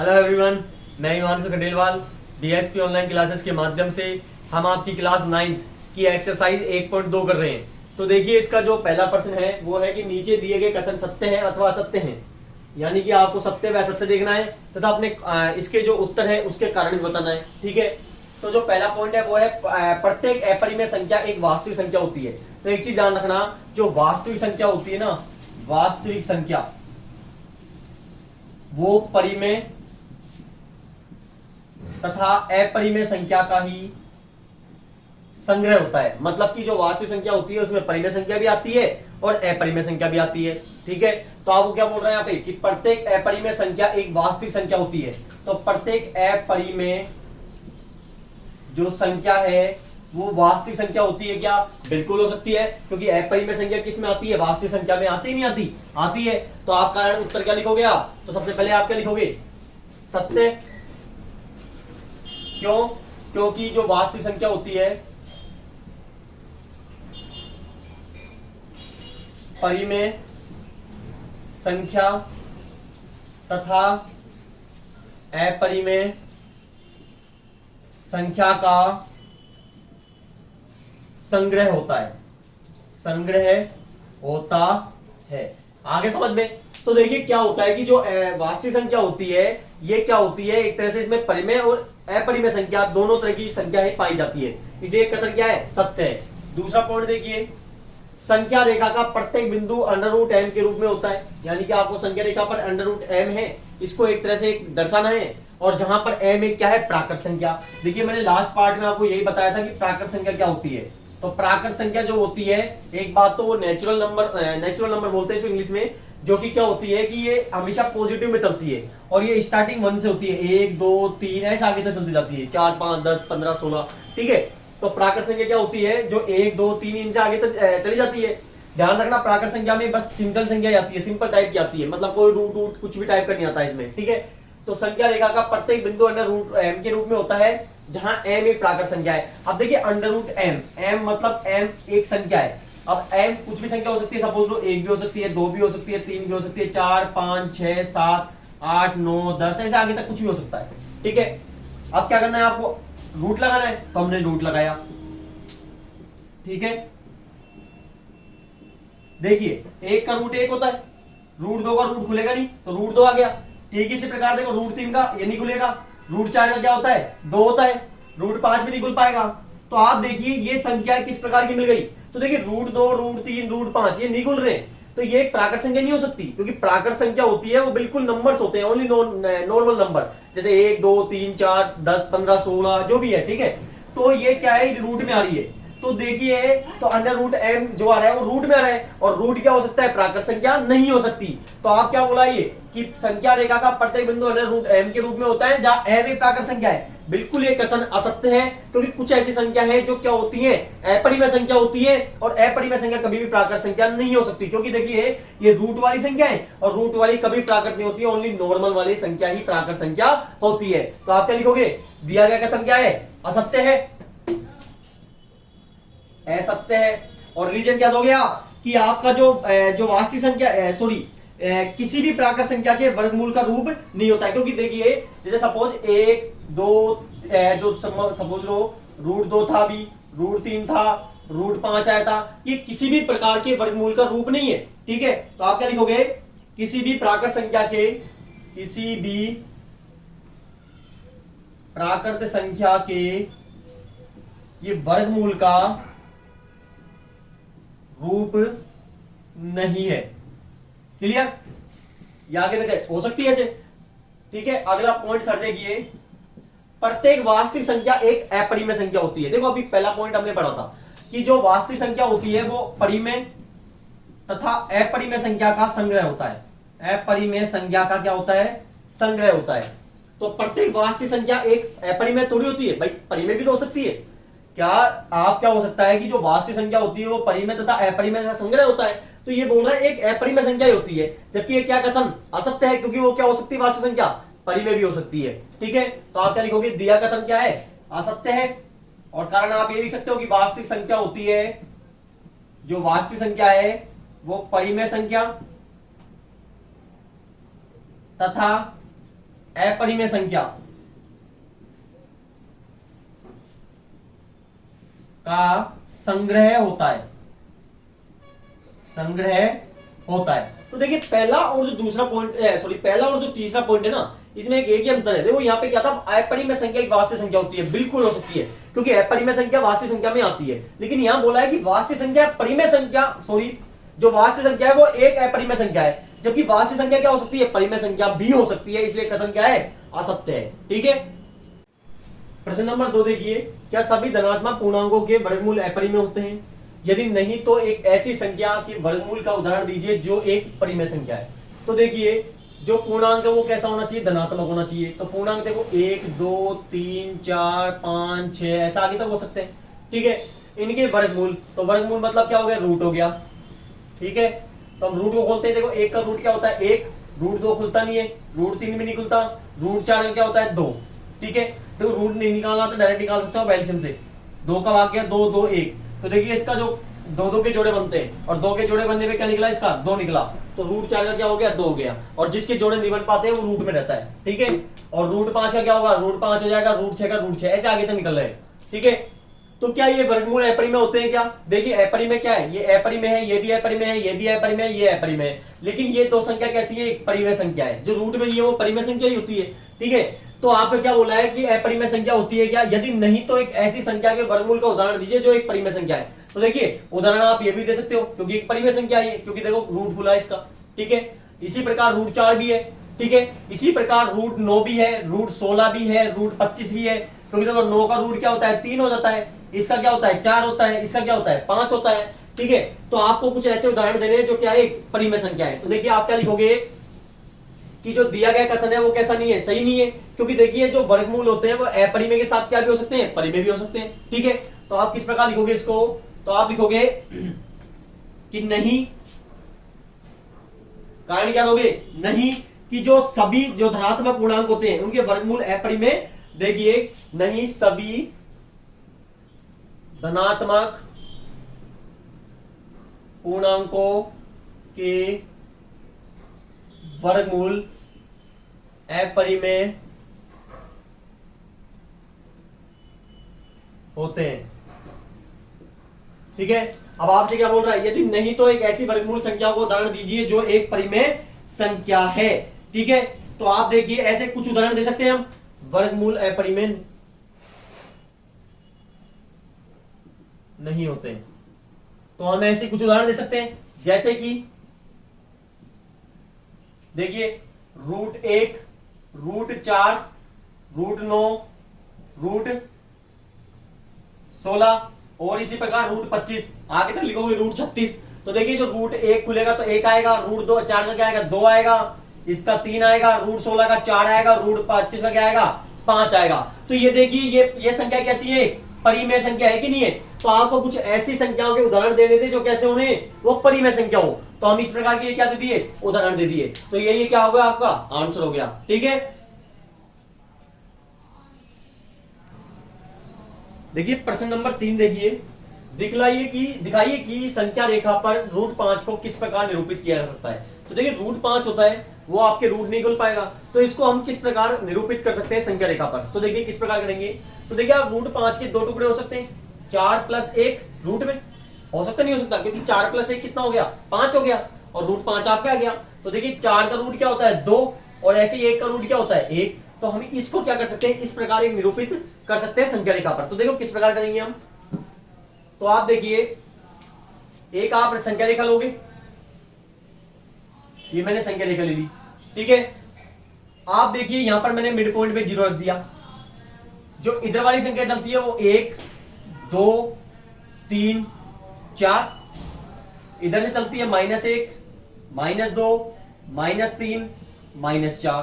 Hello everyone, मैं Himanshu Khandelwal. DSP online classes के माध्यम से हम आपकी क्लास 9th की एक्सरसाइज 1.2 कर रहे हैं। तो देखिए, इसका जो पहला प्रश्न है वो है कि नीचे दिए गए कथन सत्य हैं अथवा असत्य हैं, यानी कि आपको सत्य व असत्य देखना है तथा अपने इसके जो उत्तर है उसके कारण भी बताना है। ठीक है, तो जो पहला पॉइंट है वो है प्रत्येक अपरिमेय संख्या एक वास्तविक संख्या होती है। तो एक चीज ध्यान रखना, जो वास्तविक संख्या होती है ना, वास्तविक संख्या वो परिमेय तथा अपरिमेय संख्या का ही संग्रह होता है। मतलब कि जो वास्तविक संख्या होती है उसमें परिमेय संख्या भी आती है और अपरिमेय संख्या भी आती है। ठीक है, तो आपको क्या बोल रहे हैं यहाँ पे कि प्रत्येक अपरिमेय संख्या एक वास्तविक संख्या होती है। तो प्रत्येक अपरिमेय जो संख्या है वो वास्तविक संख्या होती है क्या? बिल्कुल हो सकती है, क्योंकि अपरिमेय संख्या किस में आती है? वास्तविक संख्या में आती नहीं आती? आती है। तो आप कारण उत्तर क्या लिखोगे आप? तो सबसे पहले आप क्या लिखोगे? सत्य। क्यों? क्योंकि जो वास्तविक संख्या होती है परिमेय संख्या तथा अपरिमेय संख्या का संग्रह होता है, संग्रह होता है। आगे समझ में? तो देखिए क्या होता है कि जो वास्तविक संख्या होती है ये क्या होती है, एक तरह से इसमें परिमेय और अपरिमेय संख्या दोनों तरह की संख्या ही पाई जाती है, इसलिए कथन क्या है? सत्य है। दूसरा पॉइंट देखिए, संख्या रेखा का प्रत्येक बिंदु √m के रूप में होता है, यानी कि आपको संख्या रेखा पर √m है, इसको एक तरह से दर्शाना है। और जहां पर m एक क्या है? प्राकृत संख्या। देखिए मैंने लास्ट पार्ट में आपको यही बताया था कि प्राकृत संख्या क्या होती है। तो प्राकृत संख्या जो होती है, एक बात तो वो नेचुरल नंबर बोलते हैं इसको इंग्लिश में, जो कि क्या होती है कि ये हमेशा पॉजिटिव में चलती है और ये स्टार्टिंग 1 से होती है, 1 2 3 ऐसे आगे तक चलती जाती है, 4 5 10 15 16। ठीक है, तो प्राकृत संख्या क्या होती है? जो 1 2 3 इनसे आगे तक चली जाती है। ध्यान रखना, प्राकृत संख्या में बस सिंपल संख्या आती है, सिंपल टाइप की आती है, मतलब कोई रूट कुछ भी टाइप का नहीं आता इसमें। ठीक है, तो संख्या रेखा का प्रत्येक बिंदु √m के रूप में होता है, जहां m एक प्राकृत संख्या है। अब देखिए √m मतलब m एक संख्या है। अब m कुछ भी संख्या हो सकती है, सपोज लो 1 भी हो सकती है, 2 भी हो सकती है, 3 भी हो सकती है, 4 5 6 7 8 9 10 ऐसे आगे तक कुछ भी हो सकता है। ठीक है, अब क्या करना है आपको? रूट लगाना है, तो हमने रूट लगाया। ठीक है, देखिए 1 का रूट 1 होता है, √2 का रूट खुलेगा नहीं, तो √2 आ गया। ठीक इसी प्रकार देखो √3 का ये नहीं खुलेगा, √4 का क्या होता है? 2 होता है, √5 भी नहीं खुल पाएगा। तो आप देखिए ये संख्या किस प्रकार की मिल गई। तो देखिए √2 √3 √5 ये नहीं खुल रहे, तो ये एक प्राकृत संख्या नहीं हो सकती, क्योंकि प्राकृत संख्या होती है वो बिल्कुल नंबर्स होते हैं, ओनली नॉर्मल नंबर, जैसे 1 2 3 4 10 15 16 जो भी है। ठीक है, तो ये क्या है? रूट में आ रही है। तो देखिए, तो √m जो आ रहा है वो रूट में आ रहा है, और रूट क्या हो सकता है? प्राकृत संख्या नहीं हो सकती। तो आप क्या बोला ये कि संख्या रेखा का प्रत्येक बिंदु √m के रूप में होता है, जहां m एक प्राकृत संख्या है। बिल्कुल ये कथन असत्य है, क्योंकि कुछ ऐसी संख्या है जो क्या होती है? अपरिमेय संख्या होती है, और अपरिमेय संख्या कभी भी प्राकृत संख्या नहीं हो सकती, क्योंकि देखिए ये रूट वाली संख्या है और रूट वाली कभी प्राकृत नहीं होती है, ओनली नॉर्मल वाली संख्या ही प्राकृत संख्या होती है। तो आप क्या लिखोगे? दिया गया कथन क्या है? असत्य है, असत्य है। और रीजन क्या दोगे आप? कि आपका जो वास्तविक संख्या किसी भी प्राकृत संख्या के वर्गमूल का रूप नहीं होता है, क्योंकि देखिए जैसे सपोज 1 2 जो सपोज लो √2 था, भी √3 था, √5 आया था, ये किसी भी प्रकार के वर्गमूल का रूप नहीं है। ठीक है, तो आप क्या लिखोगे? किसी भी प्राकृत संख्या के ये वर्गमूल का रूप नहीं है। क्लियर? या आगे तक हो सकती है ऐसे। ठीक है, अगला पॉइंट थर्ड देखिए, प्रत्येक वास्तविक संख्या एक अपरिमेय संख्या होती है। देखो अभी पहला पॉइंट हमने पढ़ा था कि जो वास्तविक संख्या होती है वो परिमेय तथा अपरिमेय संख्या का संग्रह होता है। अपरिमेय संख्या का क्या होता है? संग्रह होता है। तो प्रत्येक वास्तविक संख्या एक अपरिमेय थोड़ी होती है भाई, परिमेय भी तो हो सकती है। क्या आप क्या हो सकता है कि जो वास्तविक संख्या होती है वो परिमेय तथा अपरिमेय का संग्रह होता है? तो ये बोल रहा है एक अपरिमेय संख्या ही होती है, जबकि ये क्या कथन? असत्य है, क्योंकि वो क्या हो सकती है? वास्तविक संख्या परिमेय भी हो सकती है। ठीक है, तो आप क्या लिखोगे? दिया कथन क्या है? असत्य है। और कारण आप ये लिख सकते हो कि वास्तविक संख्या होती है, जो वास्तविक संख्या है वो परिमेय संख्या तथा अपरिमेय संख्या का संग्रह होता है, संग्रह होता है। तो देखिए पहला और जो दूसरा पॉइंट, सॉरी पहला और जो तीसरा पॉइंट है ना, इसमें एक ही अंतर है। देखो यहाँ पे क्या था, अपरिमेय संख्या एक वास्तविक संख्या होती है, बिल्कुल हो सकती है, क्योंकि अपरिमेय संख्या वास्तविक संख्या में आती है। लेकिन यहाँ बोला है कि वास्तविक संख्या परिमेय संख्या, सॉरी जो वास्तविक संख्या है वो एक अपरिमेय संख्या है, जबकि वास्तविक संख्या क्या हो सकती है, परिमेय संख्या भी हो सकती है, इसलिए कथन क्या है, असत्य है। ठीक है। प्रश्न नंबर 2 देखिए, क्या सभी धनात्मक पूर्णांकों के वर्गमूल अपरिमेय होते हैं? यदि नहीं तो एक ऐसी संख्या के वर्गमूल का उदाहरण दीजिए जो एक परिमेय संख्या है। तो देखिए जो पूर्णांक है वो कैसा होना चाहिए, धनात्मक होना चाहिए। तो पूर्णांक देखो 1 2 3 4 5 6 ऐसा आगे तक हो सकते हैं। ठीक है। इनके वर्गमूल, तो वर्गमूल मतलब क्या हो गया, रूट हो गया। ठीक है। तो हम रूट को खोलते हैं, देखो 1 का रूट क्या होता है 1, रूट 2 खुलता नहीं है, रूट 3 भी नहीं खुलता, रूट 4 का क्या होता है 2। ठीक है। तो रूट नहीं निकालना तो डायरेक्ट निकाल सकते हो एलसीएम से, 2 का भाग गया 2 2 1। तो देखिए इसका जो 2 2 के जोड़े बनते हैं, और 2 के जोड़े बनने पे क्या निकला, इसका 2 निकला, तो रूट 4 का क्या हो गया 2 हो गया। और जिसके जोड़े नहीं बन पाते हैं वो रूट में रहता है। ठीक है। और रूट 5 का क्या होगा, रूट 5 हो जाएगा, रूट 6 का रूट 6, ऐसे आगे तक निकल रहे हैं। ठीक है। तो क्या ये वर्गमूल अपरिमेय होते हैं क्या? देखिए अपरिमेय क्या है, ये अपरिमेय है, ये भी अपरिमेय है, ये भी अपरिमेय है, ये अपरिमेय है। लेकिन ये दो संख्या कैसी है, एक परिमेय संख्या है, जो रूट में ये वो परिमेय संख्या ही होती है। ठीक है। तो आपको क्या बोला है कि अपरिमेय संख्या होती है क्या? यदि नहीं तो एक ऐसी संख्या के वर्गमूल का उदाहरण दीजिए जो एक परिमेय संख्या है। तो देखिए उदाहरण आप ये भी दे सकते हो, क्योंकि एक परिमेय संख्या है, क्योंकि देखो रूट खुला है इसका। ठीक है। इसी प्रकार रूट 4 भी है। ठीक है। इसी प्रकार रूट 9 भी है, रूट 16 भी है, रूट 25 भी है, क्योंकि देखो 9 का रूट क्या होता है 3 हो जाता है, इसका क्या होता है 4 होता है, इसका क्या होता है 5 होता है। ठीक है। तो आपको कुछ ऐसे उदाहरण देने हैं जो क्या है एक परिमेय संख्या है। तो देखिए आप क्या लिखोगे कि जो दिया गया कथन है वो कैसा नहीं है, सही नहीं है, क्योंकि देखिए जो वर्गमूल होते हैं वो अपरिमेय के साथ क्या भी हो सकते हैं, परिमेय भी हो सकते हैं। ठीक है। तो आप किस प्रकार लिखोगे इसको, तो आप लिखोगे कि नहीं, कारण क्या दोगे, नहीं कि जो सभी जो धनात्मक पूर्णांक होते हैं उनके वर्गमूल अपरिमेय। देखिए नहीं सभी धनात्मक पूर्णांकों के वर्गमूल अपरिमेय होते हैं। ठीक है। अब आपसे क्या बोल रहा है, यदि नहीं तो एक ऐसी वर्गमूल संख्या को उदाहरण दीजिए जो एक परिमेय संख्या है। ठीक है। तो आप देखिए ऐसे कुछ उदाहरण दे सकते हैं हम, वर्गमूल अपरिमेय नहीं होते, तो हम ऐसे कुछ उदाहरण दे सकते हैं, जैसे कि देखिए रूट 1, रूट 4, रूट 9, रूट 16 और इसी प्रकार रूट 25, आगे तक लिखोगे रूट 36। तो देखिए जो रूट 1 खुलेगा तो 1 आएगा, रूट 2 4 का क्या आएगा 2 आएगा, इसका 3 आएगा, रूट 16 का 4 आएगा, रूट 25 का क्या आएगा 5 आएगा। तो ये देखिए ये संख्या कैसी है, परिमेय संख्या है कि नहीं है। तो आपको कुछ ऐसी संख्याओं के उदाहरण देने थे जो कैसे होने, वो परिमेय संख्या हो। तो हम इस प्रकार की क्या दे दिए, उदाहरण दे दिए। तो ये क्या हो गया, आपका आंसर हो गया। ठीक है। देखिए प्रश्न नंबर 3 देखिए, दिखाइए कि संख्या रेखा पर रूट 5 को किस प्रकार निरूपित किया जा सकता है। तो देखिए रूट 5 होता है वो आपके रूट नहीं खुल पाएगा, तो इसको हम किस प्रकार निरूपित कर सकते हैं संख्या रेखा पर। तो देखिए किस प्रकार करेंगे, तो देखिए आप रूट 5 के दो टुकड़े हो सकते हैं, 4 + 1 रूट में हो सकता नहीं हो सकता, क्योंकि 4 + 1 कितना हो गया 5 हो गया, और रूट 5 आपका आ गया। तो देखिए 4 का रूट क्या होता है 2, और ऐसे 1 का रूट क्या होता है 1। तो हम इसको क्या कर सकते हैं, इस प्रकार एक निरूपित कर सकते हैं संख्या रेखा पर। तो देखो किस प्रकार करेंगे हम, तो आप देखिए एक आप संख्या रेखा लोगे, ये मैंने संख्या रेखा ले ली। ठीक है। आप देखिए यहां पर मैंने मिड पॉइंट पे 0 रख दिया, जो इधर वाली संख्या चलती है वो 1 2 3 4, इधर से चलती है -1 -2 -3 -4।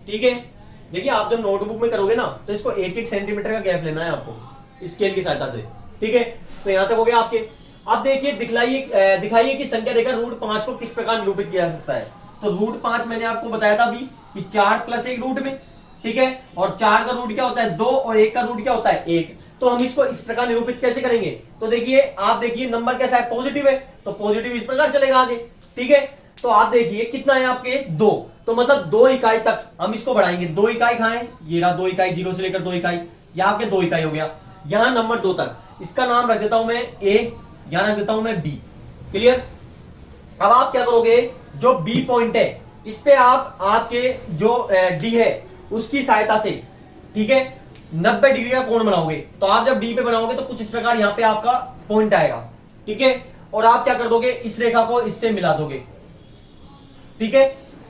ठीक है। देखिए आप जब नोटबुक में करोगे ना तो इसको 1-1 सेंटीमीटर का गैप लेना है आपको स्केल की सहायता से। ठीक है। तो यहां तक हो गया आपके। अब देखिए दिखाइए कि संख्या रेखा रूट 5 को किस प्रकार निरूपित किया जा सकता है। तो रूट 5 मैंने आपको बताया था अभी कि 4 + 1 रूट में। ठीक है। और 4 का रूट क्या होता है 2, और 1 का रूट क्या होता है 1। तो हम इसको इस प्रकार निरूपित कैसे करेंगे, तो देखिए आप देखिए नंबर कैसा है पॉजिटिव है, तो पॉजिटिव इस प्रकार चलेगा आगे। ठीक है। तो आप देखिए कितना है आपके 2, तो मतलब 2 इकाई तक हम इसको बढ़ाएंगे। 2 इकाई कहां है, ये रहा 2 इकाई, 0 से लेकर 2 इकाई, यहां आपके 2 इकाई हो गया। यहां नंबर 2 तक, इसका नाम रख देता हूं मैं ए, यहां रख देता हूं मैं बी। क्लियर। अब आप क्या करोगे, जो बी पॉइंट है इस पे आप आपके जो डी है उसकी सहायता से, ठीक है, 90 डिग्री का कोण बनाओगे। तो आप जब डी पे बनाओगे तो कुछ इस प्रकार यहां पे आपका पॉइंट आएगा, ठीक है। और आप क्या कर दोगे, इस रेखा को इससे मिला दोगे, ठीक है।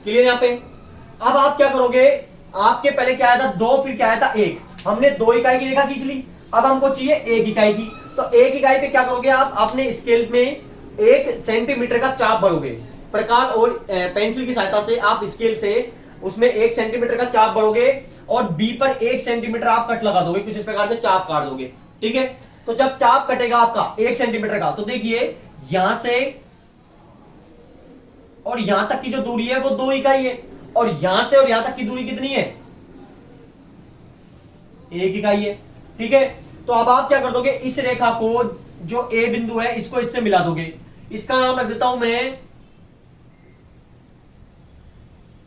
क्लियर यहां पे। अब आप क्या करोगे, आपके पहले क्या आया था 2, फिर क्या आया था 1, हमने 2 इकाई की रेखा खींच ली। अब हमको चाहिए 1 इकाई की, तो 1 इकाई पे क्या करोगे, आप अपने स्केल में 1 सेंटीमीटर का चाप बढ़ोगे। प्रकार और पेंसिल की सहायता से आप स्केल से उसमें 1 सेंटीमीटर का चाप बढ़ोगे और बी पर 1 सेंटीमीटर आप कट लगा दोगे, कुछ इस प्रकार से चाप काट दोगे, ठीक है। तो जब चाप कटेगा आपका 1 सेंटीमीटर का, तो देखिए यहां से और यहां तक की जो दूरी है वो 2 इकाई है, और यहां से और यहां तक की दूरी कितनी है, 1 इकाई है, ठीक है। तो अब आप क्या कर दोगे, इस रेखा को जो ए बिंदु है इसको इससे मिला दोगे। इसका नाम रख देता हूं मैं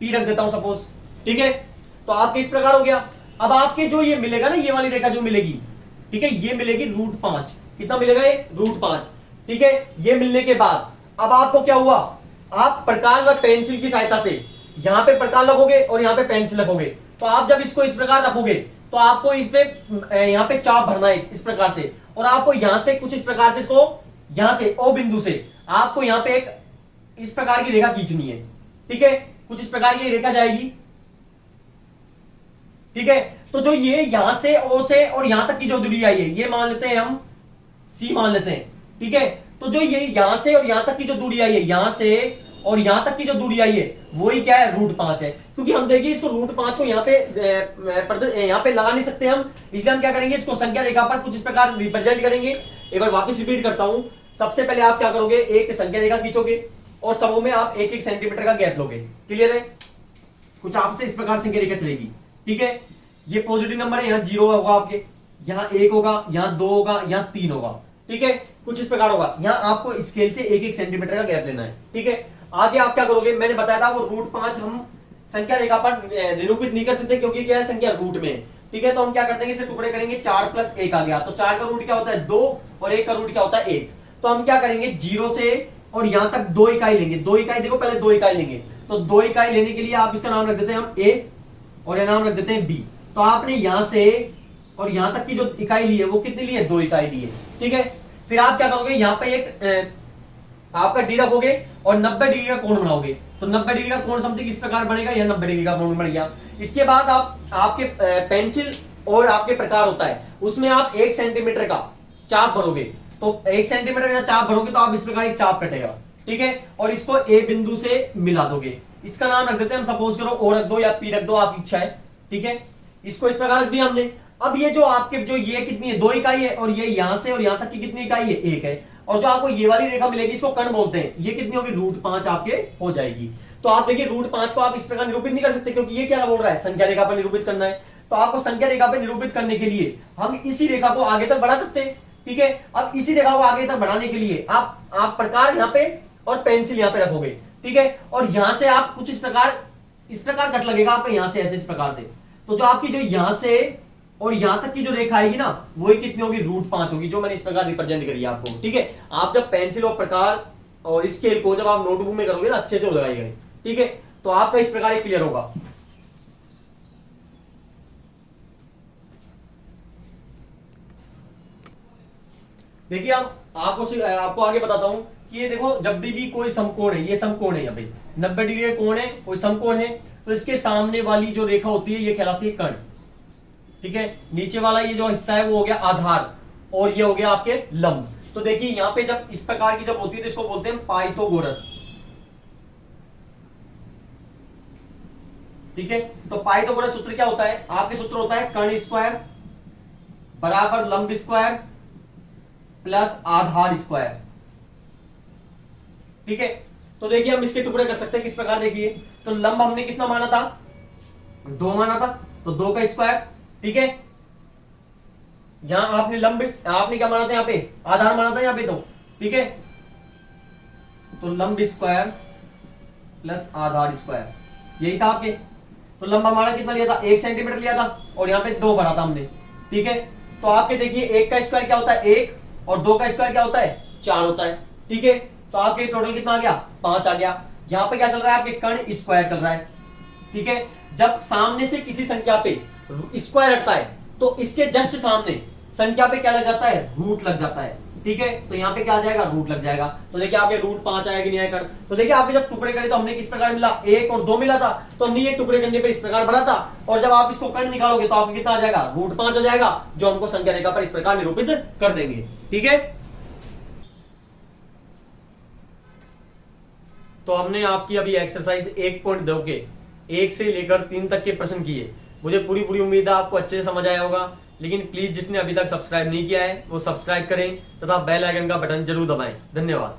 पी, रख देता हूं सपोज, ठीक है। तो आपके इस प्रकार हो गया। अब आपके जो ये मिलेगा ना, ये वाली रेखा जो मिलेगी, ठीक है, ये मिलेगी √5। कितना मिलेगा, ये √5, ठीक है। ये मिलने के बाद अब आपको क्या हुआ, आप प्रकार व पेंसिल की सहायता से यहां पे प्रकार लगोगे और यहां पे पेंसिल लगोगे। तो आप जब इसको इस प्रकार रखोगे तो आपको इस पे यहां पे चाप भरना है इस प्रकार से, और आपको यहां से कुछ इस प्रकार से इसको यहां से ओ बिंदु से आपको यहां पे एक इस प्रकार की रेखा खींचनी है, ठीक है। कुछ इस प्रकार की रेखा जाएगी, ठीक है। तो जो ये यहां से ओ से और यहां तक की जो दूरी आई है, ये मान लेते हैं हम सी मान लेते हैं, ठीक है। तो जो ये यहां से और यहां तक की जो दूरी आई है, यहां से और यहां तक की जो दूरी आई है वही क्या है, √5 है। क्योंकि हम देखिए इसको √5 को यहां पे यहां पे लगा नहीं सकते हम, इसलिए हम क्या करेंगे, इसको संख्या रेखा पर कुछ इस प्रकार रिप्रेजेंट करेंगे। एक बार वापस रिपीट करता हूं। सबसे पहले आप क्या करोगे, एक संख्या रेखा खींचोगे और सबों में आप 1-1 सेंटीमीटर का गैप लोगे। क्लियर है। कुछ आपसे इस प्रकार संख्या रेखा चलेगी, ठीक है। ये पॉजिटिव नंबर है, यहां 0 होगा आपके, यहां 1 होगा, यहां 2 होगा, यहां 3 होगा, ठीक है। कुछ इस प्रकार होगा। यहां आपको स्केल से 1-1 सेंटीमीटर का गैप लेना है, ठीक है। आगे आप क्या करोगे, मैंने बताया था वो √5 हम संख्या रेखा पर निरूपित नहीं कर सकते, क्योंकि क्या है, संख्या रूट में, ठीक है। तो हम क्या करते हैं, इसे टुकड़े करेंगे, 4 + 1 आ गया। तो 4 का रूट क्या होता है, 2, और 1 का रूट क्या होता है, 1। तो हम क्या करेंगे, 0 से और यहां तक 2 इकाई लेंगे। 2 इकाई देखो, पहले 2 इकाई लेंगे। तो 2 इकाई लेने के लिए आप इसका नाम रख देते हैं हम ए, और यह नाम रख देते हैं बी। तो आपने यहां से और यहां तक की जो इकाई ली है वो कितनी ली है, 2 इकाई ली है, ठीक है। फिर आप क्या करोगे, यहां पे एक आपका डी रखोगे और 90 डिग्री का कोण बनाओगे। तो 90 डिग्री का कोण समथिंग इस प्रकार बनेगा, यह 90 डिग्री का कोण बन गया। इसके बाद आप आपके पेंसिल और आपके प्रकार होता है, उसमें आप 1 सेंटीमीटर का चाप भरोगे। तो 1 सेंटीमीटर का चाप भरोगे तो आप इस प्रकार एक चाप कटेगा, ठीक है। और इसको ए बिंदु से मिला दोगे। इसका नाम रख देते हैं हम, सपोज करो ओ रख दो या पी रख दो, आपकी इच्छा है, ठीक है। इसको इस प्रकार रख दिया हमने। अब ये जो आपके जो ये कितनी है, 2 इकाई है, और ये यहां से और यहां तक की कितनी इकाई है, 1 है। और जो आपको ये वाली रेखा मिलेगी इसको कर्ण बोलते हैं, ये कितनी होगी, √5 आपके हो जाएगी। तो आप देखिए √5 को आप इस प्रकार निरूपित नहीं कर सकते, क्योंकि ये क्या बोल रहा है, संख्या रेखा पर निरूपित करना है। तो आपको संख्या रेखा पर निरूपित करने के लिए हम इसी रेखा को आगे तक बढ़ा सकते हैं, ठीक है। अब इसी रेखा को आगे तक बढ़ाने के लिए आप प्रकार यहाँ पे और पेंसिल यहाँ पे रखोगे, ठीक है। और यहां से आप कुछ इस प्रकार कट लगेगा आपका, यहां से ऐसे इस प्रकार से। तो जो आपकी जो यहां से और यहां तक की जो रेखा आएगी ना, वही कितनी होगी, √5 होगी, जो मैंने इस प्रकार रिप्रेजेंट करी है आपको, ठीक है। आप जब पेंसिल और प्रकार और स्केल को जब आप नोटबुक में करोगे ना, अच्छे से हो जाएगा, ठीक है। तो आपका इस प्रकार क्लियर होगा। देखिए आपको आगे बताता हूं कि ये देखो, जब भी कोई समकोण है, ये समकोण है, यहाँ पे 90 डिग्री का कोण है, कोई समकोण है, तो इसके सामने वाली जो रेखा होती है ये कहलाती है कर्ण, ठीक है। नीचे वाला ये जो हिस्सा है वो हो गया आधार, और ये हो गया आपके लंब। तो देखिए यहाँ पे जब इस प्रकार की जब होती है तो इसको बोलते हैं पाइथागोरस, ठीक है। तो पाइथागोरस सूत्र क्या होता है, आपके सूत्र होता है कर्ण स्क्वायर बराबर लंब स्क्वायर प्लस आधार स्क्वायर, ठीक है। तो देखिए हम इसके टुकड़े कर सकते हैं किस प्रकार, देखिए तो लंब हमने कितना माना था, 2 माना था, तो 2 का स्क्वायर, ठीक है। यहां आपने क्या माना था, यहां पे आधार माना था, यहां पे, तो ठीक है। तो लंब स्क्वायर प्लस आधार स्क्वायर, यही था आपके। तो लंबा हमारा कितना लिया था, 1 सेंटीमीटर लिया था, और यहाँ पे 2 भरा था हमने, ठीक है। तो आपके देखिए 1 का स्क्वायर क्या होता है 1, और 2 का स्क्वायर क्या होता है 4 होता है, ठीक है। तो आपके टोटल कितना आ गया 5 आ गया। यहाँ पे क्या चल रहा है आपके कर्ण स्क्वायर चल रहा है, ठीक है। जब सामने से किसी संख्या पे स्क्वायर हटता है तो इसके जस्ट सामने संख्या पे क्या लग जाता है, रूट लग जाता है, ठीक है। तो यहाँ पे क्या आ जाएगा, रूट लग जाएगा। तो देखिए आपके रूट 5 आया कि नहीं आया कर्ण। तो देखिए आपके जब टुकड़े करे तो हमने किस प्रकार मिला, 1 और 2 मिला था, तो हमने ये टुकड़े करने पे इस प्रकार बढ़ा था, और जब आप इसको कर्ण निकालोगे तो आपको कितना आ जाएगा, रूट 5 आ जाएगा, जो हमको संख्या रेखा पर इस प्रकार निरूपित कर देंगे, ठीक है। तो हमने आपकी अभी एक्सरसाइज 1.2 के 1 से लेकर 3 तक के प्रश्न किए। मुझे पूरी पूरी उम्मीद है आपको अच्छे से समझ आया होगा। लेकिन प्लीज जिसने अभी तक सब्सक्राइब नहीं किया है वो सब्सक्राइब करें तथा बेल आइकन का बटन जरूर दबाएं। धन्यवाद।